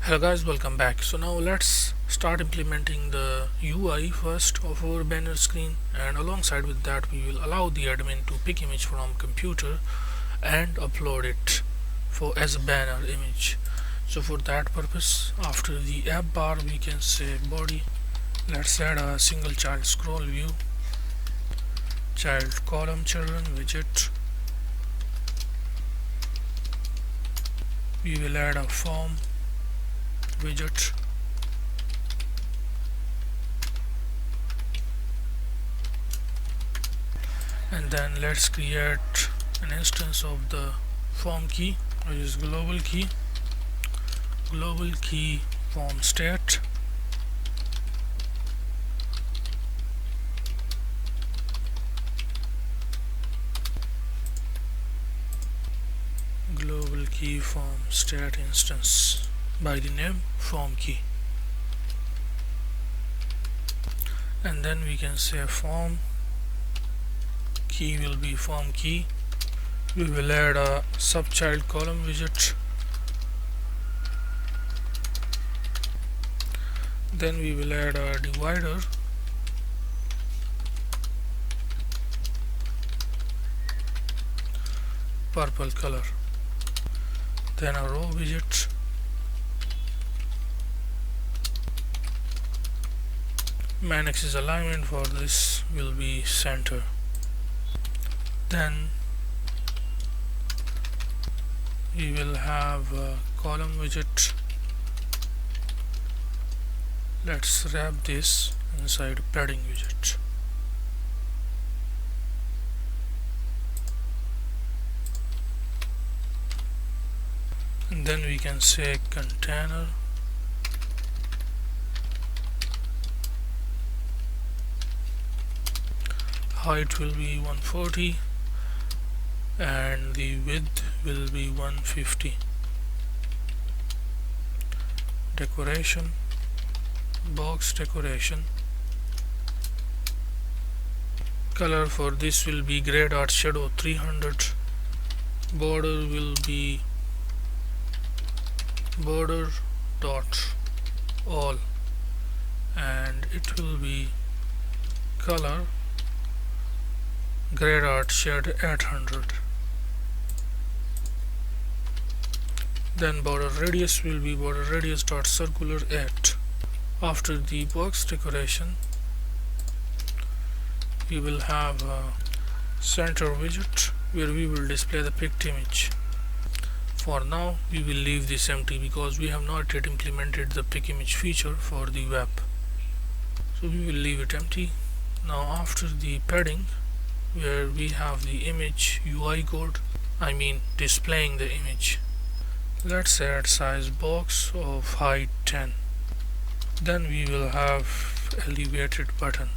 Hello guys, welcome back. So now let's start implementing the UI first of our banner screen, and alongside with that we will allow the admin to pick image from computer and upload it for as a banner image. So for that purpose, after the app bar we can say body. Let's add a single child scroll view, child column children widget. We will add a form widget, and then let's create an instance of the form key, which is global key form state, global key form state instance by the name form key. And then we can say form key will be form key. We will add a subchild column widget, then we will add a divider, purple color, then a row widget, main axis alignment for this will be center. Then we will have a column widget. Let's wrap this inside padding widget. And then we can say container, height will be 140 and the width will be 150. Decoration, box decoration, color for this will be gray dot shadow 300. Border will be border dot all, and it will be color gray dot shade 800. Then border radius will be border radius dot circular 8. After the box decoration we will have a center widget where we will display the picked image. For now we will leave this empty because we have not yet implemented the pick image feature for the web, so we will leave it empty. Now after the padding, where we have the image UI code, I mean displaying the image, let's add size box of height 10. Then we will have elevated button.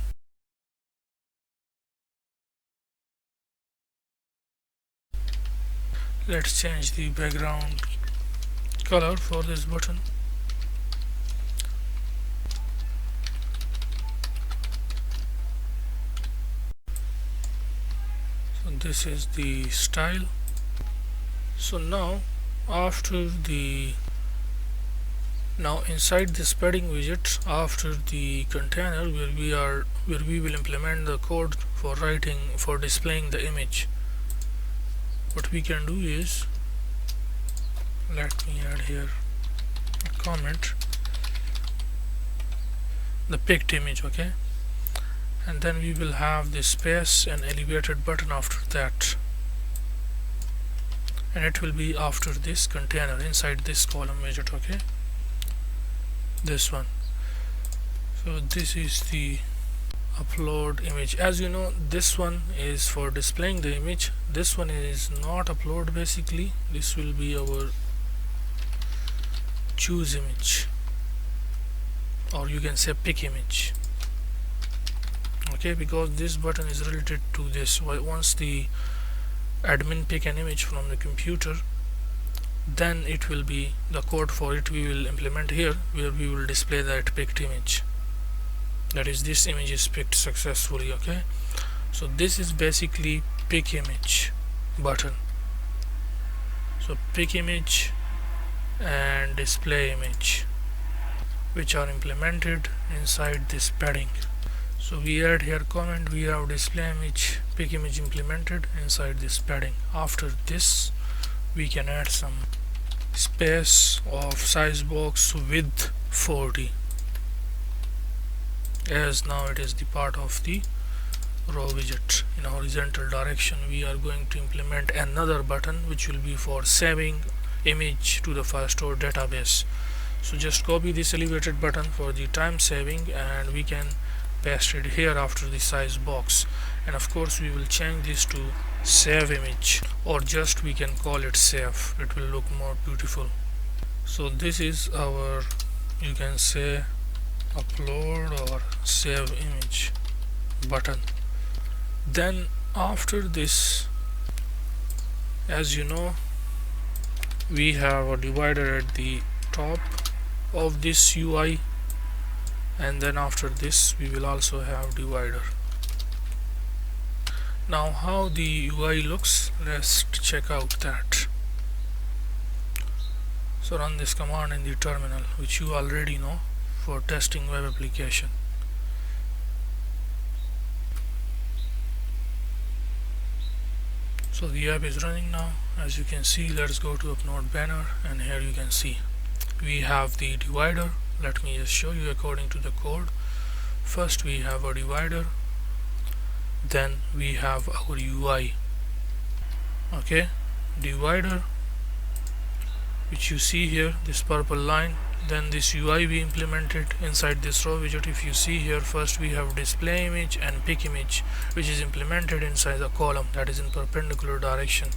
Let's change the background color for this button. So this is the style. So now inside this padding widget, after the container where we will implement the code for displaying the image, what we can do is, let me add here a comment, the picked image, okay, and then we will have this space and elevated button after that, and it will be after this container inside this column widget, okay, this one. So this is the upload image. As you know, this one is for displaying the image, this one is not upload. Basically this will be our choose image, or you can say pick image, okay, because this button is related to this. Once the admin pick an image from the computer, then it will be the code for it we will implement here, where we will display that picked image, that is this image is picked successfully, okay. So this is basically pick image button. So pick image and display image, which are implemented inside this padding. So we add here comment, we have display image, pick image implemented inside this padding. After this we can add some space of size box width 40, as now it is the part of the row widget. In horizontal direction we are going to implement another button which will be for saving image to the file store database. So just copy this elevated button for the time saving and we can paste it here after the size box, and of course we will change this to save image, or just we can call it save, it will look more beautiful. So this is our, you can say, upload or save image button. Then after this, as you know, we have a divider at the top of this UI, and then after this we will also have divider. Now how the UI looks, let's check out that. So run this command in the terminal, which you already know for testing web application. So the app is running now, as you can see. Let's go to upload banner, and here you can see we have the divider. Let me just show you according to the code. First we have a divider, then we have our UI. Okay, divider, which you see here, this purple line, then this UI we implemented inside this row widget. If you see here, first we have display image and pick image, which is implemented inside the column that is in perpendicular direction.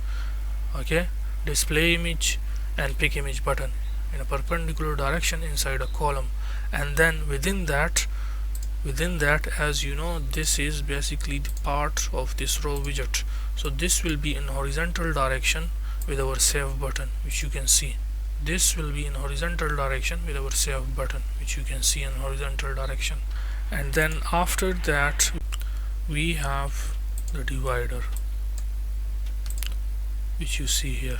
Okay, display image and pick image button in a perpendicular direction inside a column, and then within that, as you know, this is basically the part of this row widget. So this will be in horizontal direction with our save button, which you can see. This will be in horizontal direction with our save button, which you can see in horizontal direction. And then after that we have the divider, which you see here.